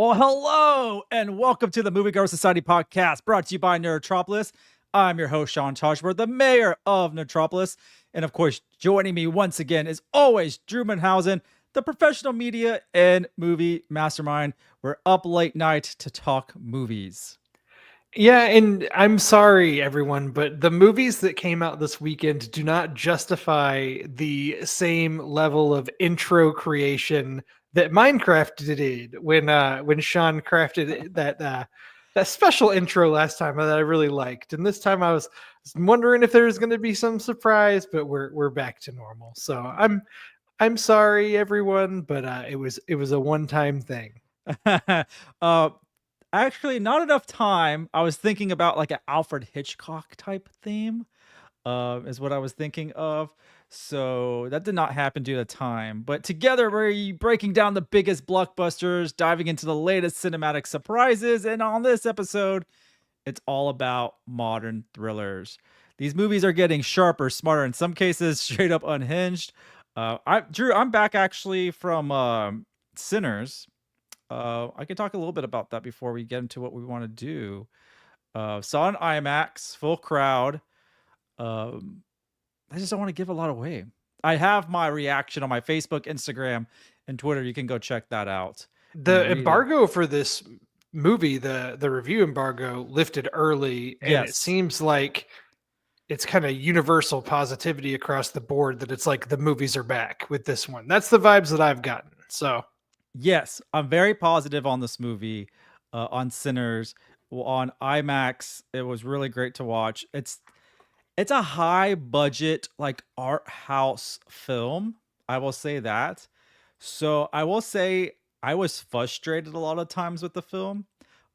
Well, hello and welcome to the Moviegoers Society podcast brought to you by Neurotropolis. I'm your host, Sean Toshworth, the mayor of Neurotropolis. And of course, joining me once again is always Drew Manhausen, the professional media and movie mastermind. We're up late night to talk movies. Yeah, and I'm sorry, everyone, but the movies that came out this weekend do not justify the same level of intro creation that Minecraft did when Sean crafted that special intro last time that I really liked. And this time I was wondering if there was going to be some surprise, but we're back to normal. So I'm sorry, everyone, but it was a one-time thing. uh, Actually, not enough time. I was thinking about like an Alfred Hitchcock type theme, is what I was thinking of. So that did not happen due to time. But together, we're breaking down the biggest blockbusters, diving into the latest cinematic surprises. And on this episode, it's all about modern thrillers. These movies are getting sharper, smarter, in some cases, straight up unhinged. Drew, I'm back actually from Sinners. I can talk a little bit about that before we get into what we want to do. Saw an IMAX, full crowd. I just don't want to give a lot away. I have my reaction on my Facebook, Instagram, and Twitter. You can go check that out. The embargo for this movie, the review embargo, lifted early, and it seems like it's kind of universal positivity across the board that it's like the movies are back with this one. That's the vibes that I've gotten. So yes, I'm very positive on this movie, on Sinners, on IMAX. It was really great to watch. It's a high budget, like art house film. I will say that. So I will say I was frustrated a lot of times with the film,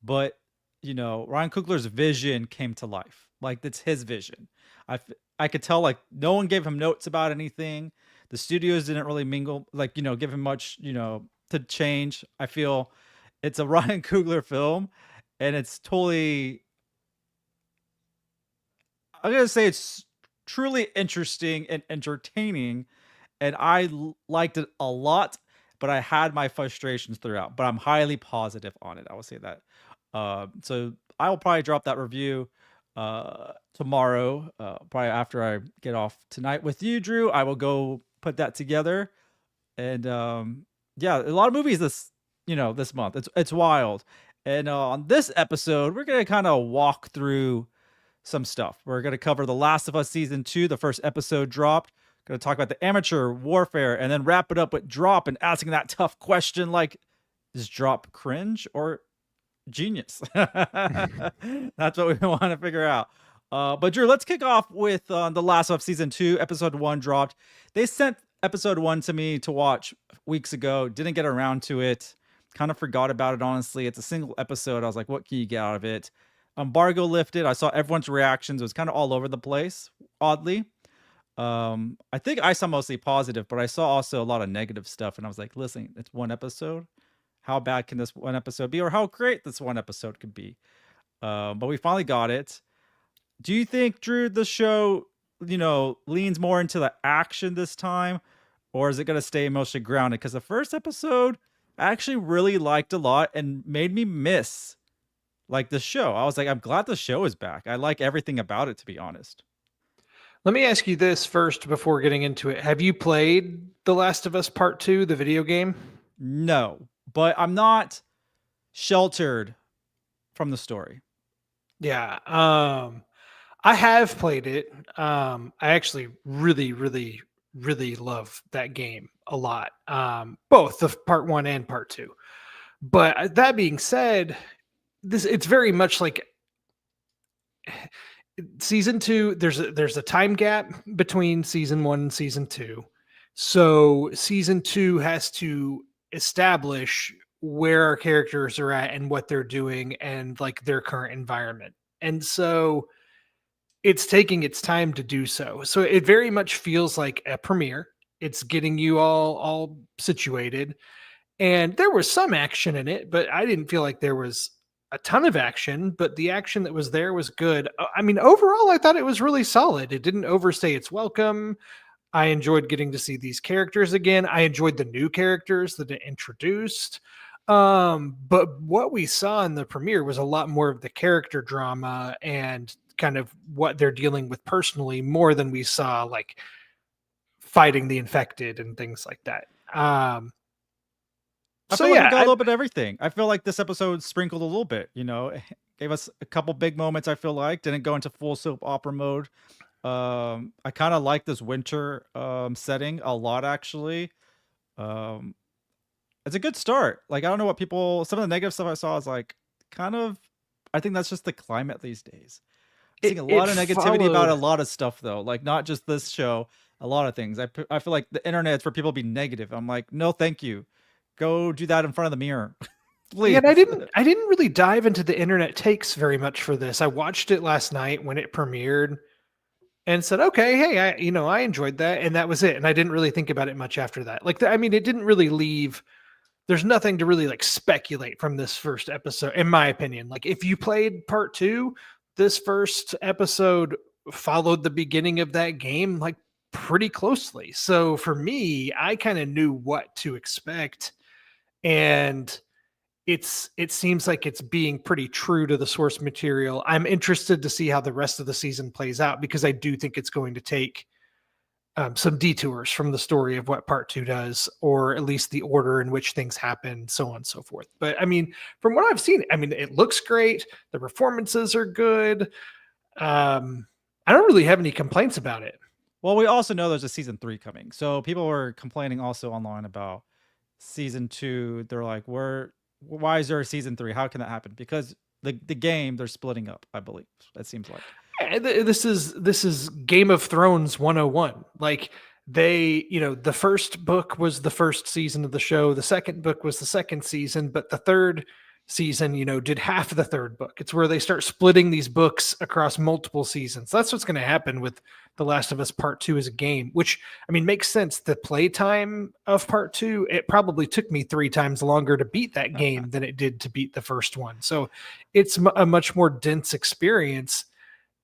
but Ryan Coogler's vision came to life. Like it's his vision. I could tell like no one gave him notes about anything. The studios didn't really mingle, like give him much, to change. I feel it's a Ryan Coogler film, and it's totally. I'm gonna say it's truly interesting and entertaining, and I liked it a lot. But I had my frustrations throughout. But I'm highly positive on it. I will say that. So I will probably drop that review tomorrow. Probably after I get off tonight with you, Drew. I will go put that together, and yeah, a lot of movies this month. It's wild. And on this episode, we're gonna kind of walk through some stuff. We're gonna cover The Last of Us season 2. The first episode dropped. Gonna talk about the amateur warfare, and then wrap it up with Drop and asking that tough question like, is Drop cringe or genius? That's what we want to figure out. But Drew, let's kick off with The Last of Us season 2. Episode 1 dropped. They sent episode 1 to me to watch weeks ago. Didn't get around to it. Kind of forgot about it, honestly. It's a single episode. I was like, what can you get out of it? Embargo lifted. I saw everyone's reactions. It was kind of all over the place, oddly. I think I saw mostly positive, but I saw also a lot of negative stuff. And I was like, listen, it's one episode. How bad can this one episode be? Or how great this one episode could be? But we finally got it. Do you think, Drew, the show, leans more into the action this time? Or is it going to stay emotionally grounded? Because the first episode I actually really liked a lot and made me miss like the show. I was like, I'm glad the show is back. I like everything about it, to be honest. let me ask you this first before getting into it. Have you played The Last of Us Part 2, the video game? No, but I'm not sheltered from the story. Yeah. I have played it. I actually really, really, really love that game a lot. Both the part 1 and part 2. But that being said, it's very much like season 2. There's a time gap between season 1 and season 2. So season 2 has to establish where our characters are at and what they're doing and like their current environment. And so it's taking its time to do so. So it very much feels like a premiere. It's getting you all situated. And there was some action in it, but I didn't feel like there was a ton of action, but the action that was there was good. I mean, overall, I thought it was really solid. It didn't overstay its welcome. I enjoyed getting to see these characters again. I enjoyed the new characters that it introduced. But what we saw in the premiere was a lot more of the character drama and kind of what they're dealing with personally, more than we saw like fighting the infected and things like that. I So feel like we yeah, got a little bit of everything. I feel like this episode sprinkled a little bit, gave us a couple big moments. I feel like didn't go into full soap opera mode. I kind of like this winter setting a lot, actually. Um, it's a good start. Like, I don't know what people, some of the negative stuff I saw is like kind of, I think that's just the climate these days. I'm seeing a it lot of negativity about a followed. lot of stuff, though. Like, not just this show, a lot of things. I feel like the internet's for people to be negative. I'm like, no, thank you. Go do that in front of the mirror, Yeah, please. and I didn't really dive into the internet takes very much for this. I watched it last night when it premiered and said, okay, hey, I enjoyed that, and that was it. And I didn't really think about it much after that. Like, I mean, it didn't really leave. There's nothing to really like speculate from this first episode, in my opinion. Like, if you played part two, this first episode followed the beginning of that game like pretty closely. So for me, I kind of knew what to expect, and it seems like it's being pretty true to the source material. I'm interested to see how the rest of the season plays out, because I do think it's going to take some detours from the story of what part two does, or at least the order in which things happen, so on and so forth. But I mean, from what I've seen, I mean, it looks great. The performances are good. I don't really have any complaints about it. Well, we also know there's a season 3 coming. So people were complaining also online about season 2. They're like, why is there a season 3? How can that happen? Because the game they're splitting up, I believe. It seems like. This is Game of Thrones 101. Like, the first book was the first season of the show, the second book was the second season, but the third season, did half of the third book. It's where they start splitting these books across multiple seasons. That's what's going to happen with The Last of Us Part 2 as a game, which, I mean, makes sense. The playtime of Part 2, it probably took me 3 times longer to beat that game than it did to beat the first one. So it's a much more dense experience.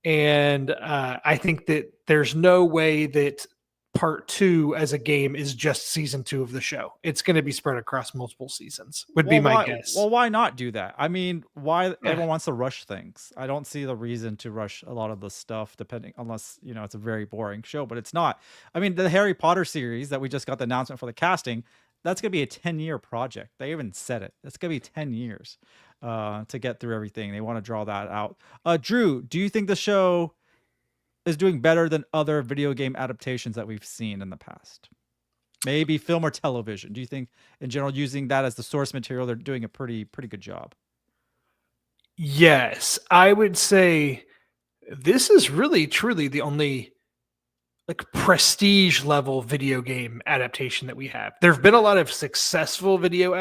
And I think that there's no way that part 2 as a game is just season 2 of the show. It's going to be spread across multiple seasons, would be my guess. Well, why not do that? I mean, why Yeah. everyone wants to rush things? I don't see the reason to rush a lot of the stuff, unless it's a very boring show. But it's not. I mean, the Harry Potter series that we just got the announcement for the casting, that's gonna be a 10-year project. They even said it. That's gonna be 10 years to get through everything. They want to draw that out. Drew, do you think the show is doing better than other video game adaptations that we've seen in the past? Maybe film or television. Do you think, in general, using that as the source material, they're doing a pretty good job? Yes, I would say this is really truly the only like prestige level video game adaptation that we have. There have been a lot of successful video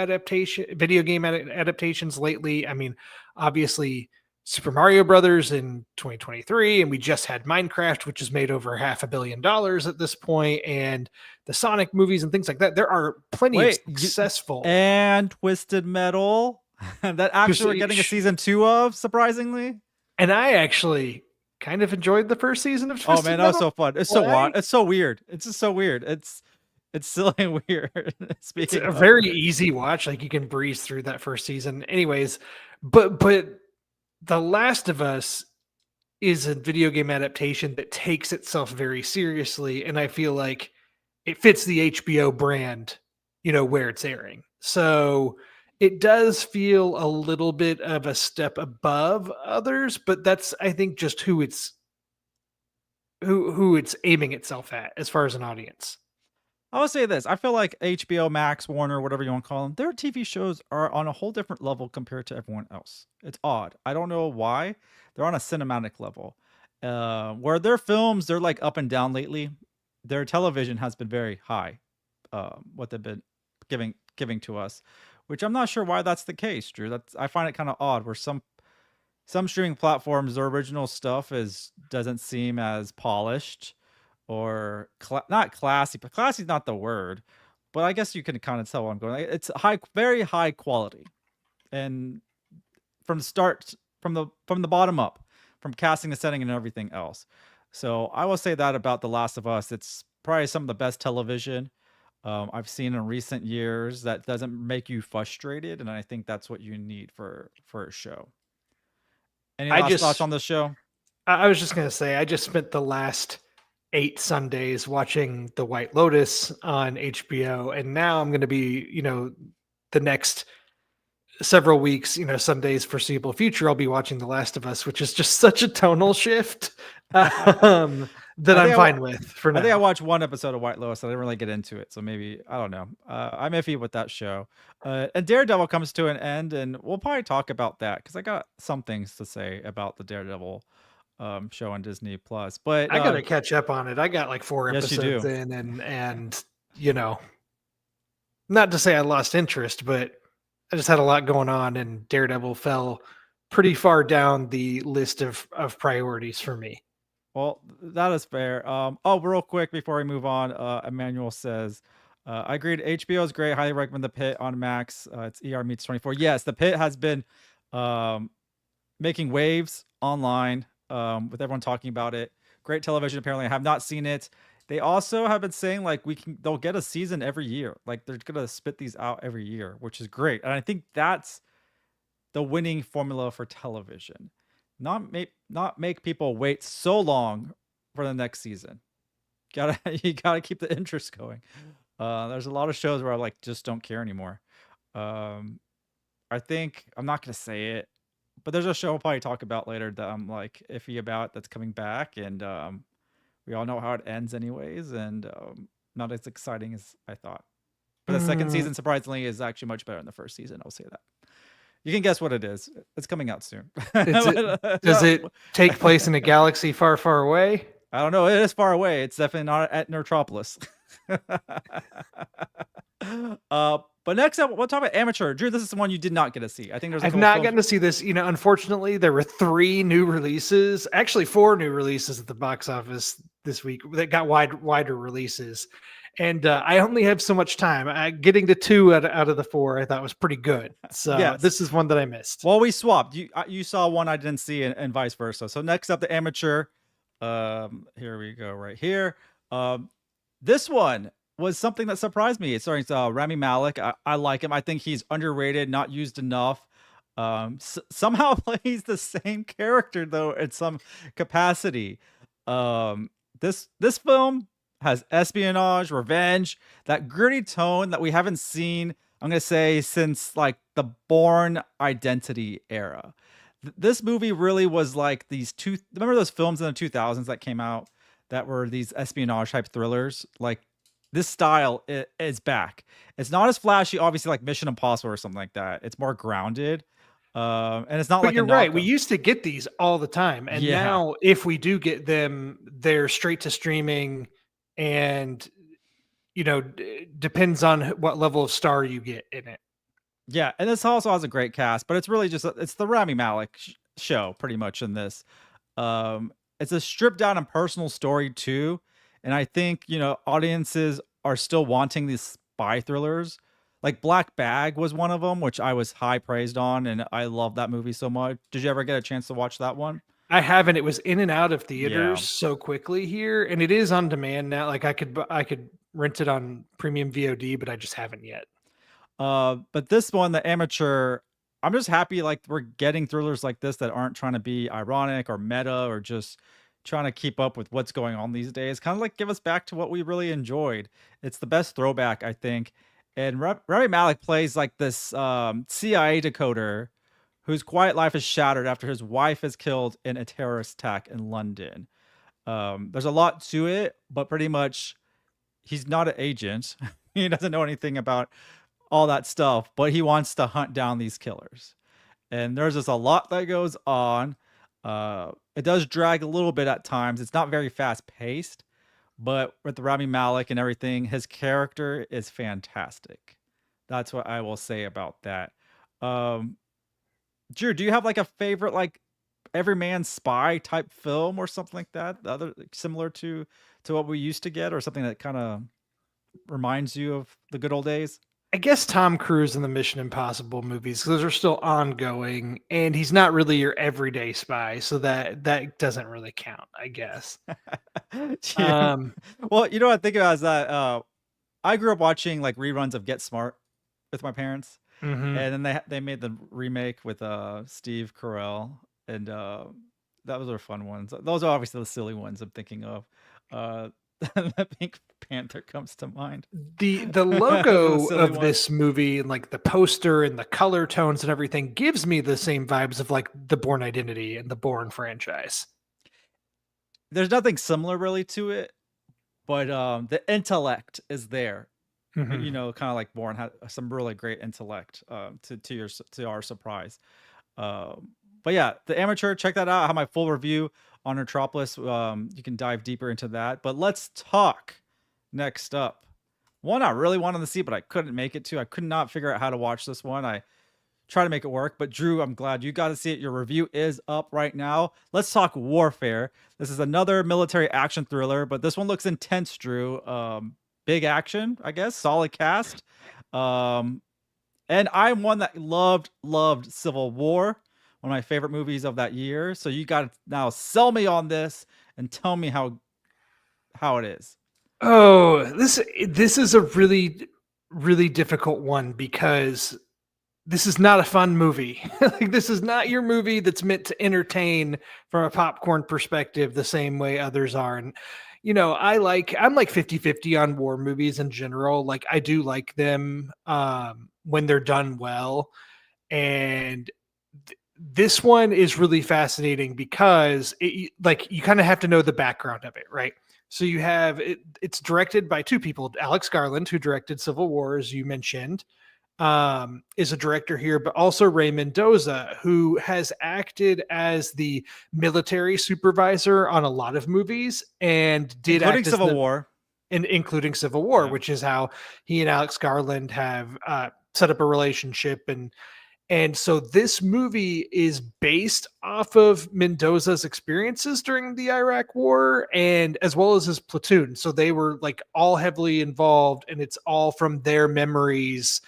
game adaptations lately. I mean, obviously Super Mario Brothers in 2023, and we just had Minecraft, which has made over $500 million at this point, and the Sonic movies and things like that. There are plenty of successful and Twisted Metal that actually we're getting a season 2 of, surprisingly. And I actually kind of enjoyed the first season of Twisted Metal. That was so fun. It's it's so weird. It's just so weird. It's silly and weird. It's a very easy watch. Like, you can breeze through that first season. Anyways, but The Last of Us is a video game adaptation that takes itself very seriously, and I feel like it fits the HBO brand, where it's airing. So it does feel a little bit of a step above others, but that's, I think, just who it's aiming itself at as far as an audience. I will say this. I feel like HBO Max, Warner, whatever you want to call them, their TV shows are on a whole different level compared to everyone else. It's odd. I don't know why. They're on a cinematic level. Where their films, they're like up and down lately. Their television has been very high. What they've been giving to us, which I'm not sure why that's the case, Drew. I find it kind of odd where some streaming platforms, their original stuff doesn't seem as polished or not classy, but classy is not the word, but I guess you can kind of tell where I'm going. It's very high quality, and from the start, from the bottom up, from casting to setting and everything else. So I will say that about The Last of Us. It's probably some of the best television I've seen in recent years that doesn't make you frustrated, and I think that's what you need for a show. Any I last thoughts just on the show? I was just gonna say I just spent the last 8 Sundays watching The White Lotus on HBO, and now I'm gonna be, the next several weeks, some days foreseeable future, I'll be watching The Last of Us, which is just such a tonal shift that I I'm think fine with for I think I now. watched one episode of White Lotus. I didn't really get into it, so maybe I don't know. I'm iffy with that show. And Daredevil comes to an end, and we'll probably talk about that because I got some things to say about the Daredevil show on Disney Plus. But I gotta catch up on it. I got like 4 yes, you episodes do. in, and you know, not to say I lost interest, but I just had a lot going on, and Daredevil fell pretty far down the list of priorities for me. Well, that is fair. Oh, real quick before we move on, Emmanuel says, I agreed. HBO is great. Highly recommend The Pit on Max. It's ER meets 24. Yes, The Pit has been um, making waves online with everyone talking about it. Great television. Apparently, I have not seen it. They also have been saying like they'll get a season every year. Like they're gonna spit these out every year, which is great. And I think that's the winning formula for television. Not make people wait so long for the next season. Gotta you gotta keep the interest going. There's a lot of shows where I like just don't care anymore. Um, I think I'm not gonna say it, but there's a show we'll probably talk about later that I'm like iffy about that's coming back, and we all know how it ends anyways, and not as exciting as I thought. But the second Mm, season, surprisingly, is actually much better than the first season. I'll say that. You can guess what it is. It's coming out soon. is it does No, it take place in a galaxy far, far away? I don't know. It is far away. It's definitely not at Neutropolis. But next up, we'll talk about Amateur. Drew, this is the one you did not get to see. I think there's a I've couple not films. gotten to see this. Unfortunately, there were 3 new releases, actually 4 new releases at the box office this week that got wider releases. And I only have so much time. Getting to 2 out of the 4, I thought was pretty good. So Yes. this is one that I missed. Well, we swapped. You saw one I didn't see, and vice versa. So next up, the Amateur. Here we go. Right here. This one was something that surprised me. It's starring Rami Malek. I like him. I think he's underrated, not used enough. Somehow plays the same character though in some capacity. This film has espionage, revenge, that gritty tone that we haven't seen. I'm gonna say since like the Born Identity era. This movie really was like these two. Remember those films in the 2000s that came out that were these espionage type thrillers? Like this style is back. It's not as flashy, obviously, like Mission Impossible or something like that. It's more grounded, and it's not But like a you're right. We knockoff. used to get these all the time. And Yeah, now, if we do get them, they're straight to streaming and, depends on what level of star you get in it. yeah, and this also has a great cast, but it's really just it's the Rami Malek show pretty much in this. It's a stripped down and personal story too, and I think audiences are still wanting these spy thrillers. Like Black Bag was one of them, which I was high praised on, and I love that movie so much. Did you ever get a chance to watch that one? I haven't. It was in and out of Yeah. theaters so quickly here, and it is on demand now. Like I could rent it on premium VOD, but I just haven't yet. But this one, the Amateur, I'm just happy like we're getting thrillers like this that aren't trying to be ironic or meta or just trying to keep up with what's going on these days. Kind of like give us back to what we really enjoyed. It's the best throwback, I think. And Rami Malek plays like this CIA decoder whose quiet life is shattered after his wife is killed in a terrorist attack in London. There's a lot to it, but pretty much he's not an agent. He doesn't know anything about all that stuff, but he wants to hunt down these killers. And there's just a lot that goes on. It does drag a little bit at times. It's not very fast paced, but with Rami Malek and everything, his character is fantastic. That's what I will say about that. Um, Drew, do you have like a favorite like everyman spy type film or something like that? The other similar to what we used to get, or something that kind of reminds you of the good old days? I guess Tom Cruise in the Mission Impossible movies, those are still ongoing, and he's not really your everyday spy, so that doesn't really count, I guess. Yeah. Um, Well, you know what I think about is that I grew up watching like reruns of Get Smart with my parents, Hmm. and then they made the remake with Steve Carell, and that was our fun ones. Those are obviously the silly ones I'm thinking of. Uh, the Pink Panther comes to mind The for the logo silly of one. this movie and like the poster and the color tones and everything gives me the same vibes of like the Bourne Identity and the Bourne franchise. There's nothing similar really to it, but the intellect is there. Hmm. You know, kind of like Bourne had some really great intellect. To our surprise. But yeah, the amateur, check that out. I have my full review on Metropolis. You can dive deeper into that. But let's talk next up. One I really wanted to see, but I couldn't make it to. I could not figure out how to watch this one. I try to make it work. But Drew, I'm glad you got to see it. Your review is up right now. Let's talk Warfare. This is another military action thriller, but this one looks intense, Drew. Big action, I guess. Solid cast. Um, and I'm one that loved Civil War, one of my favorite movies of that year. So you got to now sell me on this and tell me how it is. Oh, this is a really difficult one because this is not a fun movie. Like this is not your movie that's meant to entertain from a popcorn perspective the same way others are. And I'm like 50-50 on war movies in general. Like I do like them when they're done well. And this one is really fascinating because like you kind of have to know the background of it, right? So you have it's directed by two people, Alex Garland, who directed Civil War, as you mentioned, is a director here, but also Ray Mendoza, who has acted as the military supervisor on a lot of movies and did Including act as Civil the War. including Civil War, Yeah. which is how he and Alex Garland have set up a relationship. And so this movie is based off of Mendoza's experiences during the Iraq War and as well as his platoon. So they were like all heavily involved, and it's all from their memories,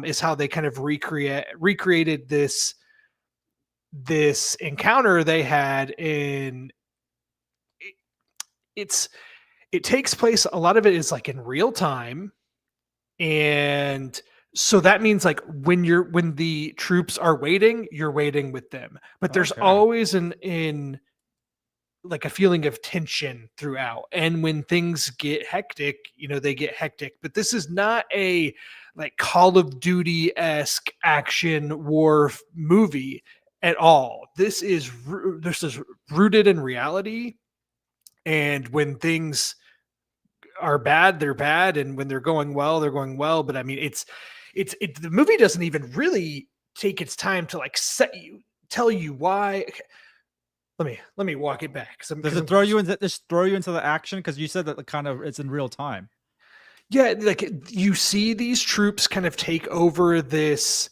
is how they kind of recreated this encounter they had in it, it's it takes place, a lot of it is like in real time. And so that means like when the troops are waiting, you're waiting with them, but there's Okay. always an in like a feeling of tension throughout. And when things get hectic, they get hectic. But this is not a like Call of Duty-esque action war movie at all. This is rooted in reality. And when things are bad, they're bad, and when they're going well, they're going well. But I mean, the movie doesn't even really take its time to like tell you why. Okay, let me walk it back. Does it just throw you into the action? Because you said that the kind of it's in real time. Yeah, like you see these troops kind of take over this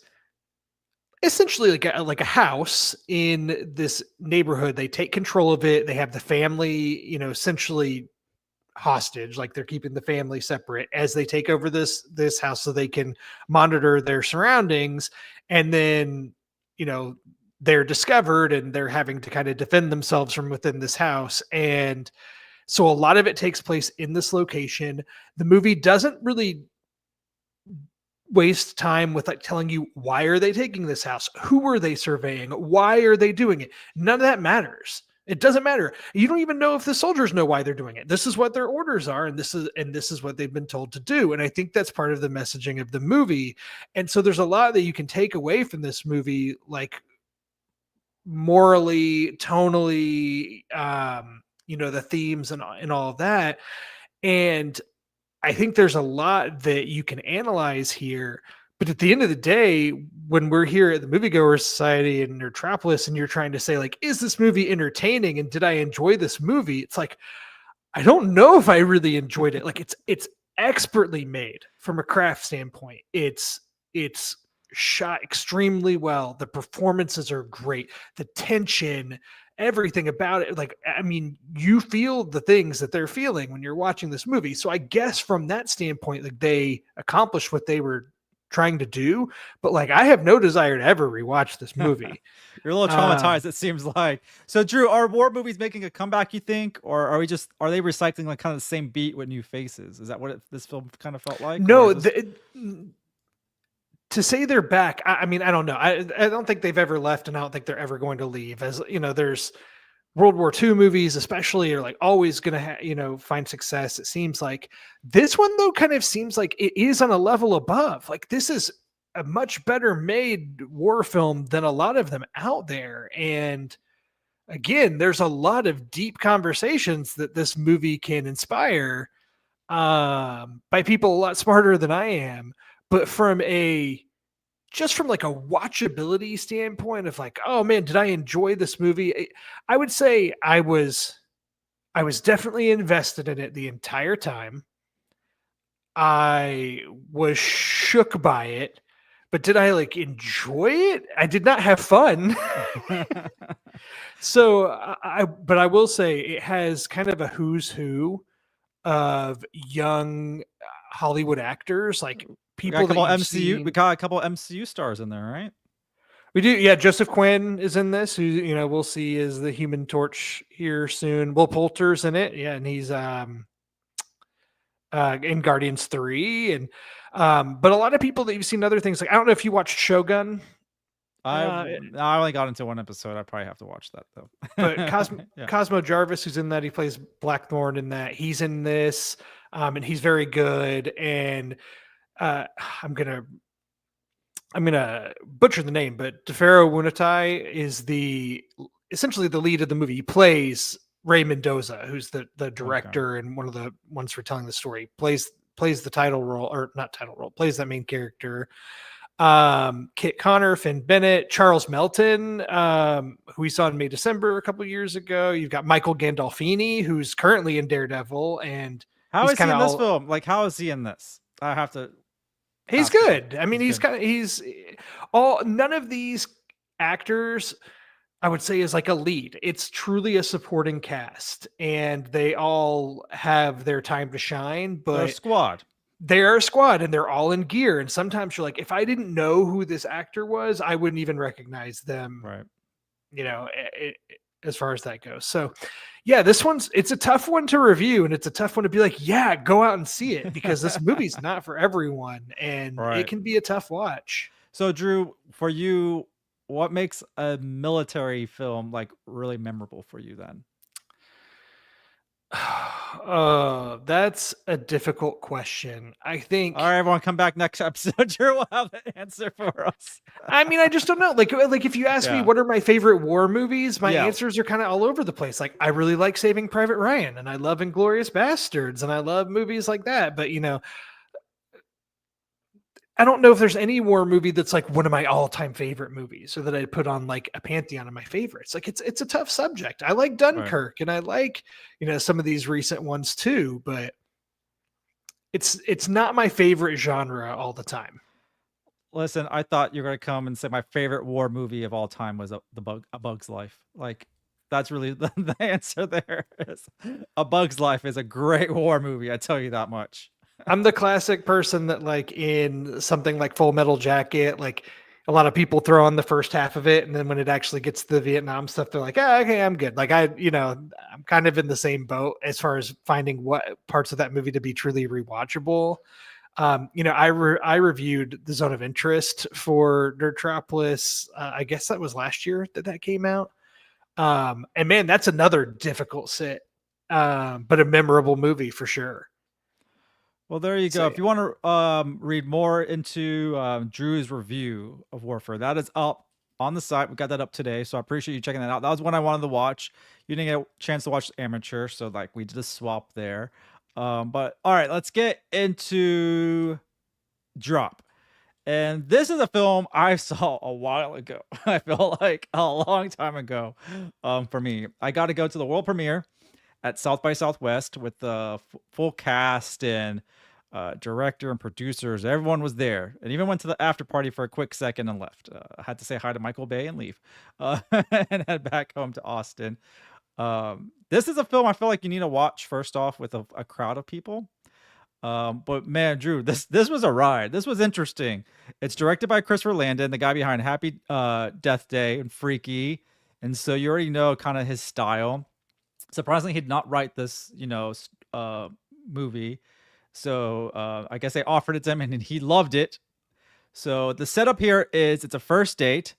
essentially like a house in this neighborhood. They take control of it. They have the family, essentially hostage, like they're keeping the family separate as they take over this house so they can monitor their surroundings. And then you know they're discovered and they're having to kind of defend themselves from within this house. And so a lot of it takes place in this location. The movie doesn't really waste time with like telling you why are they taking this house, who are they surveying, why are they doing it. None of that matters. It doesn't matter. You don't even know if the soldiers know why they're doing it. This is what their orders are, and this is what they've been told to do. And I think that's part of the messaging of the movie. And so there's a lot that you can take away from this movie, like morally, tonally, the themes and all of that. And I think there's a lot that you can analyze here. But at the end of the day, when we're here at the Moviegoers Society in Metropolis and you're trying to say, like, is this movie entertaining and did I enjoy this movie? It's like, I don't know if I really enjoyed it. Like it's expertly made from a craft standpoint. It's shot extremely well. The performances are great. The tension, everything about it. Like, I mean, you feel the things that they're feeling when you're watching this movie. So I guess from that standpoint, like they accomplished what they were trying to do. But like, I have no desire to ever rewatch this movie. You're a little traumatized, it seems like. So, Drew, are war movies making a comeback, you think, or are they recycling like kind of the same beat with new faces? Is that what this film kind of felt like? No, to say they're back, I mean, I don't know. I don't think they've ever left, and I don't think they're ever going to leave. As you know, there's World War II movies, especially, are like always going to find success. It seems like this one though kind of seems like it is on a level above. Like, this is a much better made war film than a lot of them out there. And again, there's a lot of deep conversations that this movie can inspire by people a lot smarter than I am. But from like a watchability standpoint of like, oh man, did I enjoy this movie? I would say I was definitely invested in it the entire time. I was shook by it, but did I like enjoy it? I did not have fun. So but I will say it has kind of a who's who of young Hollywood actors, like we got a people couple that you've MCU. seen. We got a couple MCU stars in there, right? We do, yeah. Joseph Quinn is in this, who we'll see as the Human Torch here soon. Will Poulter's in it, yeah, and he's in Guardians 3, and but a lot of people that you've seen other things, like I don't know if you watched Shogun. I only got into one episode. I probably have to watch that though. But Yeah. Cosmo Jarvis, who's in that, he plays Blackthorn in that. He's in this, and he's very good. And I'm gonna butcher the name, but Tefero Wunatai is essentially the lead of the movie. He plays Ray Mendoza, who's the director and one of the ones for telling the story. Plays the title role, or not title role, plays that main character. Kit Connor, Finn Bennett, Charles Melton, who we saw in May December a couple years ago. You've got Michael Gandolfini, who's currently in Daredevil, and how is he in this film? Like, how is he in this? I have to. He's good. I mean, none of these actors, I would say, is like a lead. It's truly a supporting cast, and they all have their time to shine. But they're a squad. They're a squad, and they're all in gear. And sometimes you're like, if I didn't know who this actor was, I wouldn't even recognize them. Right. As far as that goes. So yeah, it's a tough one to review, and it's a tough one to be like, yeah, go out and see it, because this movie's not for everyone, and it can be a tough watch. So Drew, for you, what makes a military film like really memorable for you then? That's a difficult question. I think. All right, everyone, come back next episode. Drew will have the answer for us. I mean, I just don't know. Like if you ask me what are my favorite war movies, my answers are kind of all over the place. Like, I really like Saving Private Ryan, and I love Inglourious Bastards, and I love movies like that. But I don't know if there's any war movie that's like one of my all-time favorite movies, or that I'd put on like a pantheon of my favorites. Like, it's a tough subject. I like Dunkirk, and I like some of these recent ones too, but it's not my favorite genre all the time. Listen, I thought you were gonna come and say my favorite war movie of all time was A Bug's Life. Like, that's really the answer. There is A Bug's Life is a great war movie. I tell you that much. I'm the classic person that, like, in something like Full Metal Jacket, like, a lot of people throw on the first half of it, and then when it actually gets to the Vietnam stuff, they're like, okay, I'm good. Like, I'm kind of in the same boat as far as finding what parts of that movie to be truly rewatchable. I reviewed The Zone of Interest for Nerdtropolis. I guess that was last year that came out. And man, that's another difficult sit, but a memorable movie for sure. Well, there you go. If you want to read more into Drew's review of Warfare, that is up on the site. We got that up today, so I appreciate you checking that out. That was one I wanted to watch. You didn't get a chance to watch Amateur, so like we did a swap there. But all right, let's get into Drop. And this is a film I saw a while ago. I feel like a long time ago. For me, I got to go to the world premiere at South by Southwest with the full cast and director and producers. Everyone was there, and even went to the after party for a quick second and left. I had to say hi to Michael Bay and leave, and head back home to Austin. This is a film I feel like you need to watch first off with a crowd of people. But man, Drew, this was a ride. This was interesting. It's directed by Christopher Landon, the guy behind Happy Death Day and Freaky, and so you already know kind of his style. Surprisingly, he did not write this, movie. So I guess they offered it to him, and he loved it. So the setup here is it's a first date,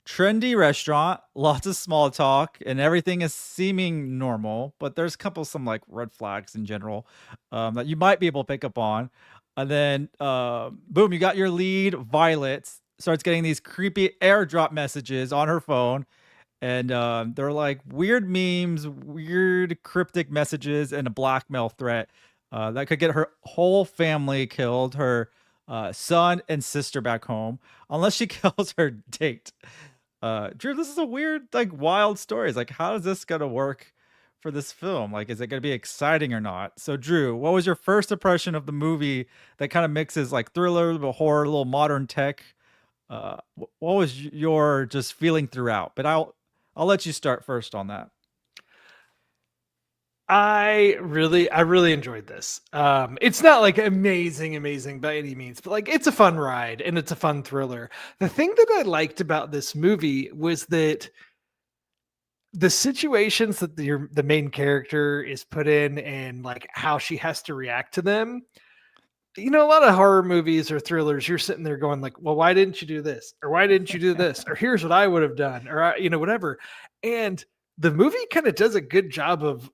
trendy restaurant, lots of small talk, and everything is seeming normal. But there's a couple some like red flags in general that you might be able to pick up on. And then boom, you got your lead. Violet starts getting these creepy airdrop messages on her phone, and they're like weird memes, weird cryptic messages, and a blackmail threat that could get her whole family killed, her son and sister back home, unless she kills her date. Drew, this is a weird, like, wild story. It's like, how is this gonna work for this film? Like, is it gonna be exciting or not? So, Drew, what was your first impression of the movie that kind of mixes like thriller, a little horror, a little modern tech? What was your just feeling throughout? But I'll let you start first on that. I really enjoyed this. It's not like amazing by any means, but like it's a fun ride and it's a fun thriller. The thing that I liked about this movie was that the situations that the main character is put in and like how she has to react to them. You know, a lot of horror movies or thrillers, you're sitting there going like, well, why didn't you do this? Or why didn't you do this? Or here's what I would have done, or whatever. And the movie kind of does a good job of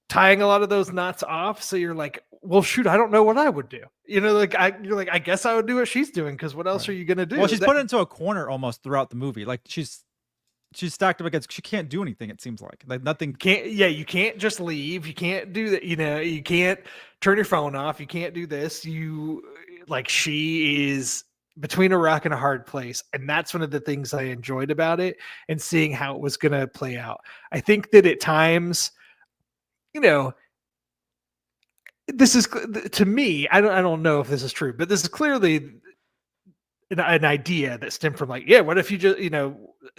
tying a lot of those knots off. So you're like, well, shoot, I don't know what I would do. You're like, I guess I would do what she's doing, because what else Right. are you gonna do? Well, she's put into a corner almost throughout the movie. Like she's stacked up against. She can't do anything. It seems like nothing. You can't just leave. You can't do that. You can't turn your phone off. You can't do this. She is between a rock and a hard place. And that's one of the things I enjoyed about it, and seeing how it was going to play out. I think that at times, this is, to me, I don't know if this is true, but this is clearly an idea that stemmed from like, yeah, what if you just,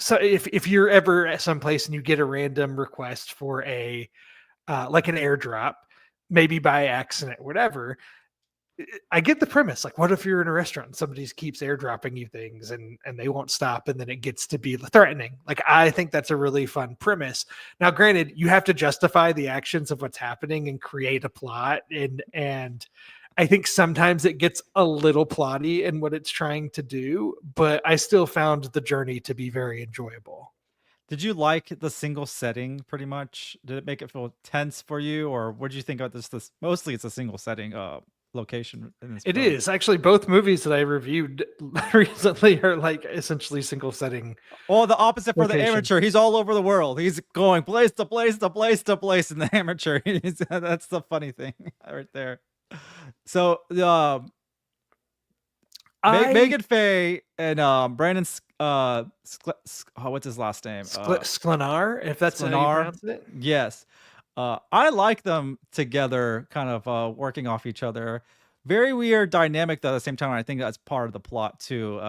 so if you're ever at some place and you get a random request for a like an airdrop, maybe by accident, whatever. I get the premise. Like, what if you're in a restaurant and somebody keeps airdropping you things and they won't stop, and then it gets to be threatening? Like, I think that's a really fun premise. Now, granted, you have to justify the actions of what's happening and create a plot, and I think sometimes it gets a little plotty in what it's trying to do, but I still found the journey to be very enjoyable. Did you like the single setting pretty much? Did it make it feel tense for you, or what did you think about this? Mostly, it's a single setting location in this It film. is actually, both movies that I reviewed recently are like essentially single setting. Well, the opposite for the Location. amateur. He's all over the world. He's going place to place to place to place in the amateur. That's the funny thing right there. So Meghann Fahy and Brandon what's his last name? Sklenar, if that's how you Sklenar. pronounce it. Yes. I like them together, kind of working off each other. Very weird dynamic, though, at the same time. I think that's part of the plot, too.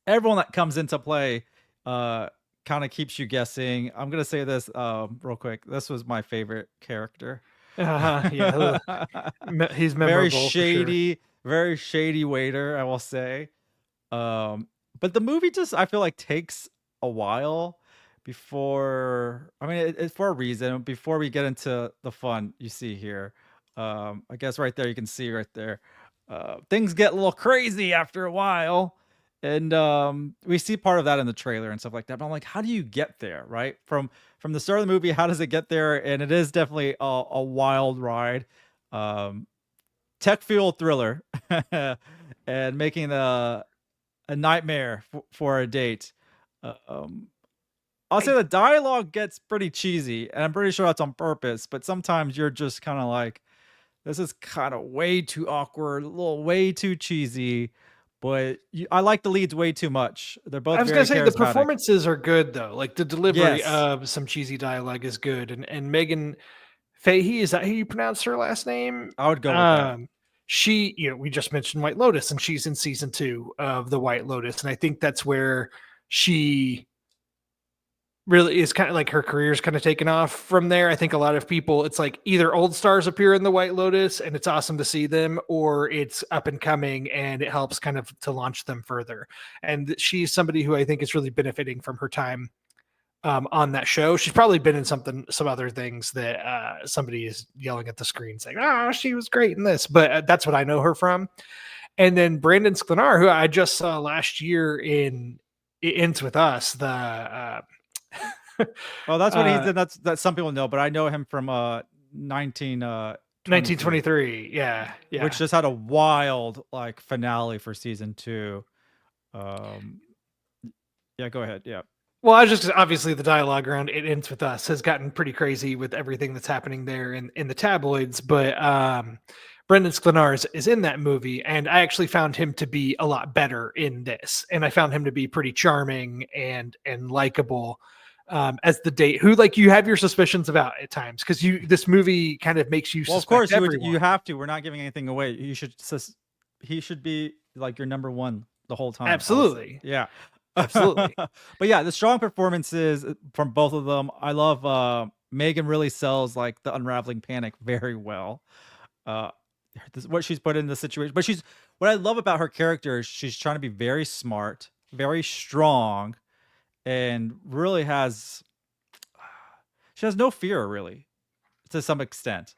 Everyone that comes into play kind of keeps you guessing. I'm going to say this real quick. This was my favorite character. Yeah. He's Very memorable. shady, very shady waiter, I will say. But the movie just, I feel like, takes a while before, I mean, it's for a reason. Before we get into the fun you see here, I guess right there, you can see right there, things get a little crazy after a while. And we see part of that in the trailer and stuff like that. But I'm like, how do you get there, right? From the start of the movie, how does it get there? And it is definitely a wild ride. Tech fueled thriller and making a nightmare for a date. I'll say the dialogue gets pretty cheesy, and I'm pretty sure that's on purpose, but sometimes you're just kind of like, this is kind of way too awkward, a little way too cheesy. But I like the leads way too much. They're both. I was going gonna to say the performances are good though. Like the delivery Yes. of some cheesy dialogue is good, and Meghann Fahy, is that how you pronounce her last name? I would go with that. She, we just mentioned White Lotus, and she's in season 2 of the White Lotus, and I think that's where she really is kind of like her career's kind of taken off from there. I think a lot of people, it's like either old stars appear in the White Lotus and it's awesome to see them, or it's up and coming and it helps kind of to launch them further. And she's somebody who I think is really benefiting from her time on that show. She's probably been in some other things that somebody is yelling at the screen saying, "Oh, she was great in this," but that's what I know her from. And then Brandon Sklenar, who I just saw last year in It Ends With Us, the Well, that's what he's in. That's some people know, but I know him from 1923. Yeah, yeah. which just had a wild like finale for season 2. Yeah, go ahead. Yeah. Well, I just obviously the dialogue around It Ends With Us has gotten pretty crazy with everything that's happening there in the tabloids. But Brendan Sklenar is in that movie, and I actually found him to be a lot better in this, and I found him to be pretty charming and likable as the date who like you have your suspicions about at times because this movie kind of makes you. Well, of course you have to. We're not giving anything away. He should be like your number one the whole time. Absolutely, yeah. Absolutely. But yeah, the strong performances from both of them. I love Meghann really sells like the unraveling panic very well. What she's put in the situation. But what I love about her character is she's trying to be very smart, very strong, and really she has no fear really to some extent.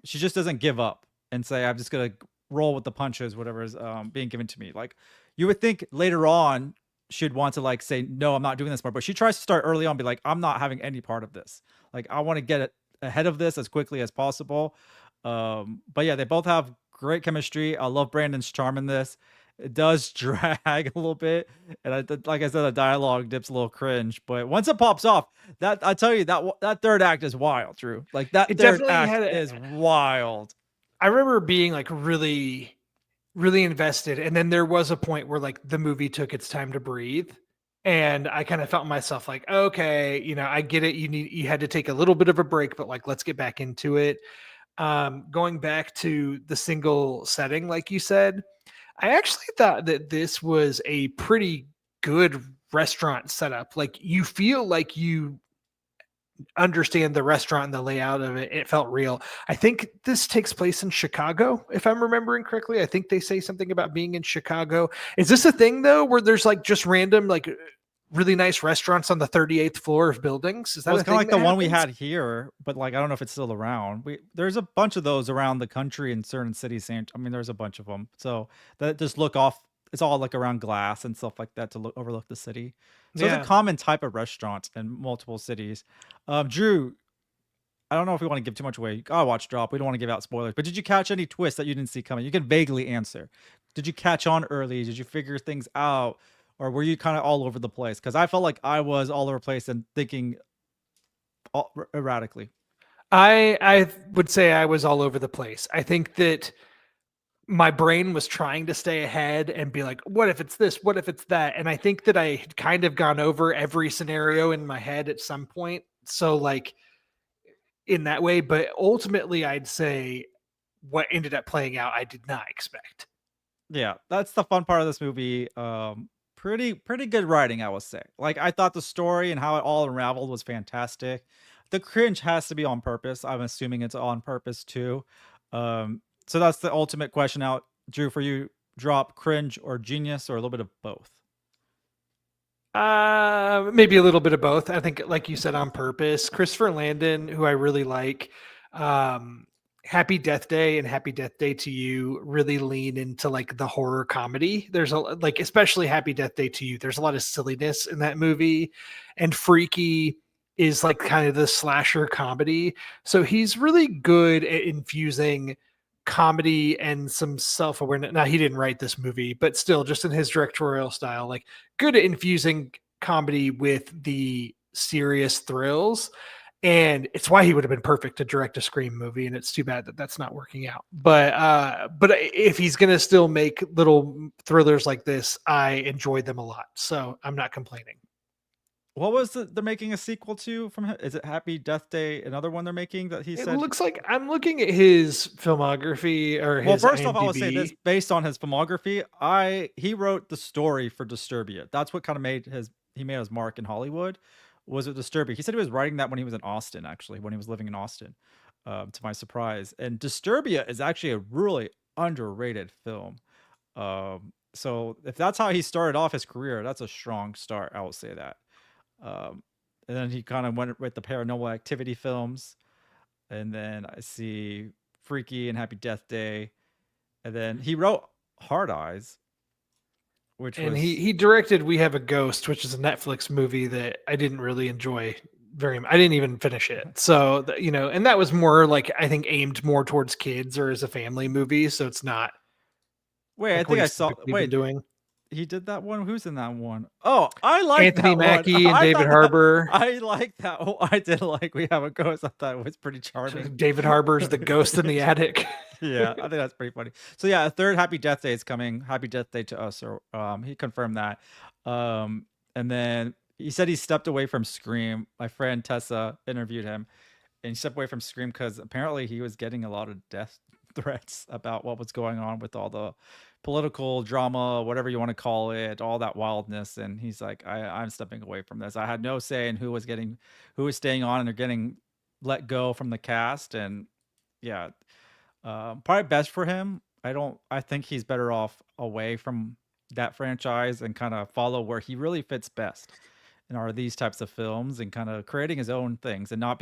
She just doesn't give up and say, I'm just gonna roll with the punches, whatever is being given to me. Like you would think later on she'd want to like say, no, I'm not doing this more. But she tries to start early on, be like, I'm not having any part of this. Like I want to get it ahead of this as quickly as possible. But yeah, they both have great chemistry. I love Brandon's charm in this. It does drag a little bit, and like I said, the dialogue dips a little cringe. But once it pops off, that I tell you that third act is wild, Drew. Like that third act is wild. I remember being like really invested, and then there was a point where like the movie took its time to breathe, and I kind of felt myself like, okay, I get it. You had to take a little bit of a break, but like let's get back into it. Going back to the single setting, like you said, I actually thought that this was a pretty good restaurant setup. Like you feel like you understand the restaurant and the layout of it. It felt real. I think this takes place in Chicago, if I'm remembering correctly. I think they say something about being in Chicago. Is this a thing though, where there's like just random, like really nice restaurants on the 38th floor of buildings? Is that it's kind of like the happens? one we had here, but like I don't know if it's still around. There's a bunch of those around the country in certain cities. I mean, there's a bunch of them. So that just look off. It's all like around glass and stuff like that to overlook the city. So it's a common type of restaurant in multiple cities. Drew, I don't know if we want to give too much away. You gotta watch Drop. We don't want to give out spoilers. But did you catch any twists that you didn't see coming? You can vaguely answer. Did you catch on early? Did you figure things out? Or were you kind of all over the place? Because I felt like I was all over the place and thinking erratically. I would say I was all over the place. I think that my brain was trying to stay ahead and be like, what if it's this? What if it's that? And I think that I had kind of gone over every scenario in my head at some point. So like in that way, but ultimately I'd say what ended up playing out, I did not expect. Yeah, that's the fun part of this movie. Pretty good writing, I would say. Like I thought the story and how it all unraveled was fantastic. The cringe has to be on purpose. I'm assuming it's on purpose too. So that's the ultimate question out, Drew, for you. Drop, cringe, or genius, or a little bit of both? Maybe a little bit of both. I think, like you said, on purpose. Christopher Landon, who I really like, Happy Death Day and Happy Death Day to You really lean into like the horror comedy. There's like, especially Happy Death Day to You, there's a lot of silliness in that movie, and Freaky is like kind of the slasher comedy. So he's really good at infusing comedy and some self-awareness. Now, he didn't write this movie, but still, just in his directorial style, like good at infusing comedy with the serious thrills. And it's why he would have been perfect to direct a Scream movie. And it's too bad that that's not working out. But if he's going to still make little thrillers like this, I enjoyed them a lot. So I'm not complaining. What was they're making a sequel to from him? Is it Happy Death Day? Another one they're making that he said? It looks like I'm looking at his filmography or his. Well, first IMDb. off, I would say this based on his filmography. He wrote the story for Disturbia. That's what kind of made his mark in Hollywood. was with Disturbia. He said he was writing that when he was in Austin, actually, when he was living in Austin, to my surprise. And Disturbia is actually a really underrated film. So if that's how he started off his career, that's a strong start. I will say that. Um, and then he kind of went with the Paranormal Activity films, and then I see Freaky and Happy Death Day, and then he wrote Hard Eyes, which And was he directed We Have a Ghost, which is a Netflix movie that I didn't really enjoy very much. I didn't even finish it. So, and that was more like, I think, aimed more towards kids or as a family movie. So it's not wait. I like what think I he's saw. typically been Wait, doing. he did that one. Who's in that one? Oh, I like Anthony that one. Mackie and I David thought that Harbour. I like that. Oh, I did like We Have a Ghost. I thought it was pretty charming. David Harbour's the ghost in the attic. Yeah, I think that's pretty funny. So yeah, a third Happy Death Day is coming. Happy Death Day to Us, or he confirmed that. And then he said he stepped away from Scream. My friend Tessa interviewed him, and he stepped away from Scream because apparently he was getting a lot of death threats about what was going on with all the political drama, whatever you want to call it, all that wildness. And he's like, I'm stepping away from this. I had no say in who was staying on and they're getting let go from the cast. And yeah, probably best for him. I think he's better off away from that franchise and kind of follow where he really fits best, and are these types of films, and kind of creating his own things, and not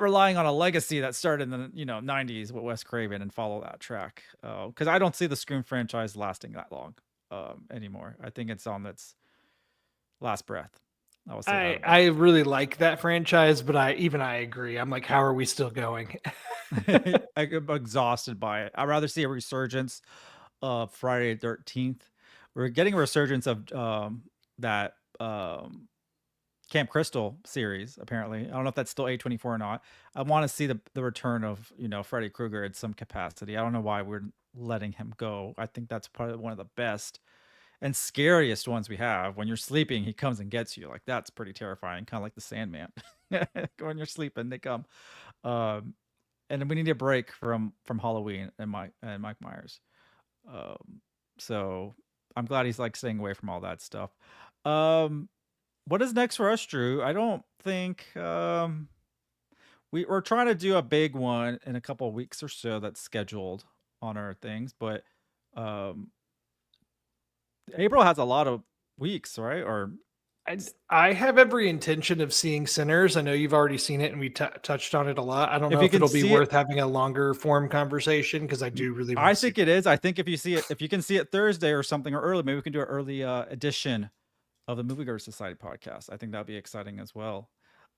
relying on a legacy that started in the 90s with Wes Craven, and follow that track. Because I don't see the Scream franchise lasting that long anymore. I think it's on its last breath. I will say that about I really like that franchise, but I agree. I'm like, how are we still going? I'm exhausted by it. I'd rather see a resurgence of Friday the 13th. We're getting a resurgence of that Camp Crystal series, apparently. I don't know if that's still A24 or not. I want to see the return of, Freddy Krueger in some capacity. I don't know why we're letting him go. I think that's probably one of the best and scariest ones we have. When you're sleeping, he comes and gets you. Like, that's pretty terrifying, kind of like the Sandman. When you're sleeping, they come. And then we need a break from Halloween and Mike Myers. So I'm glad he's like staying away from all that stuff. What is next for us, Drew? I don't think we're trying to do a big one in a couple of weeks or so that's scheduled on our things, but um April has a lot of weeks, right? Or I have every intention of seeing Sinners. I know you've already seen it, and we touched on it a lot. I don't if know you if can it'll be see worth it, having a longer form conversation because I do really want I to see think it is. I think if you can see it Thursday or something, or early, maybe we can do an early edition of the Moviegoers Society podcast. I think that'd be exciting as well.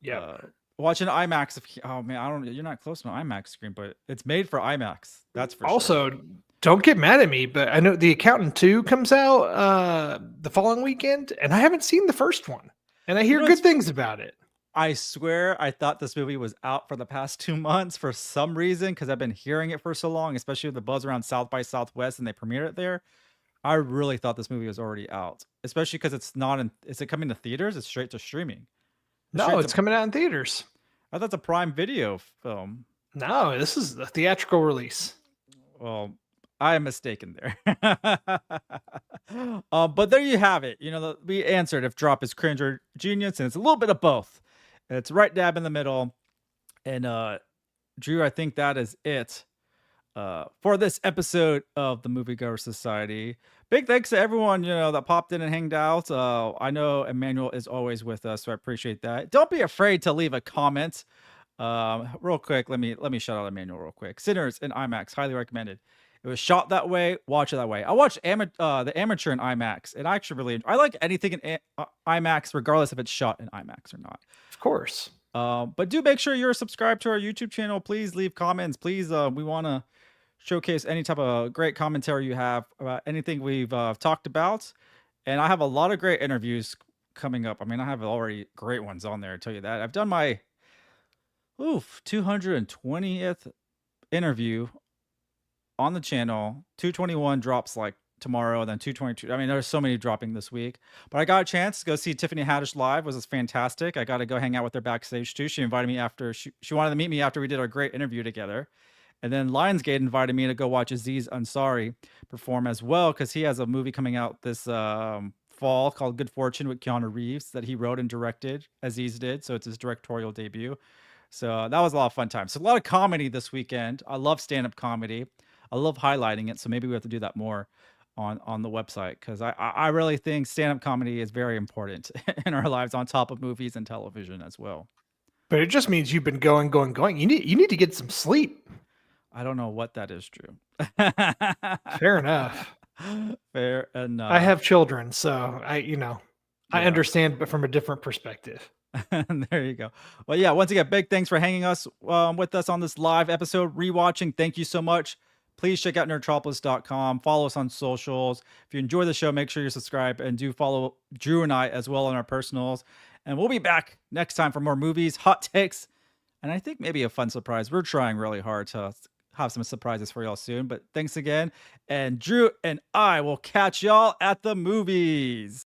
Yeah. Watching IMAX. Oh man, you're not close to an IMAX screen, but it's made for IMAX. That's for sure. Also, don't get mad at me, but I know The Accountant 2 comes out the following weekend, and I haven't seen the first one, and I hear good things about it. I swear I thought this movie was out for the past 2 months for some reason, because I've been hearing it for so long, especially with the buzz around South by Southwest and they premiered it there. I really thought this movie was already out, especially because is it coming to theaters? It's straight to streaming. No, it's coming out in theaters. I thought it's a Prime Video film. No, this is the theatrical release. Well, I am mistaken there. But there you have it. We answered if drop is cringe or genius, and it's a little bit of both. It's right dab in the middle. And Drew, I think that is it for this episode of the Moviegoer Society. Big thanks to everyone that popped in and hanged out. I know Emmanuel is always with us, so I appreciate that. Don't be afraid to leave a comment. Real quick, let me shout out Emmanuel real quick. Sinners in IMAX, highly recommended. It was shot that way. Watch it that way. I watched the Amateur in IMAX, and I actually I like anything in IMAX, regardless if it's shot in IMAX or not. Of course. But do make sure you're subscribed to our YouTube channel. Please leave comments. Please, we want to showcase any type of great commentary you have about anything we've talked about. And I have a lot of great interviews coming up. I mean, I have already great ones on there, I tell you that. I've done my 220th interview on the channel. 221 drops like tomorrow, then 222. I mean, there's so many dropping this week, but I got a chance to go see Tiffany Haddish live. It was fantastic. I got to go hang out with her backstage too. She invited me after she wanted to meet me after we did our great interview together. And then Lionsgate invited me to go watch Aziz Ansari perform as well, because he has a movie coming out this fall called Good Fortune with Keanu Reeves that he wrote and directed. Aziz did, so it's his directorial debut. So that was a lot of fun time. So a lot of comedy this weekend. I love stand-up comedy. I love highlighting it. So maybe we have to do that more on the website, because I really think stand-up comedy is very important in our lives on top of movies and television as well. But it just means you've been going. You need to get some sleep. I don't know what that is, Drew. Fair enough. Fair enough. I have children, so I Yeah. understand, but from a different perspective. There you go. Well, yeah, once again, big thanks for hanging us with us on this live episode, rewatching. Thank you so much. Please check out nerdtropolis.com. Follow us on socials. If you enjoy the show, make sure you subscribe, and do follow Drew and I as well on our personals. And we'll be back next time for more movies, hot takes, and I think maybe a fun surprise. We're trying really hard to have some surprises for y'all soon. But thanks again. And Drew and I will catch y'all at the movies.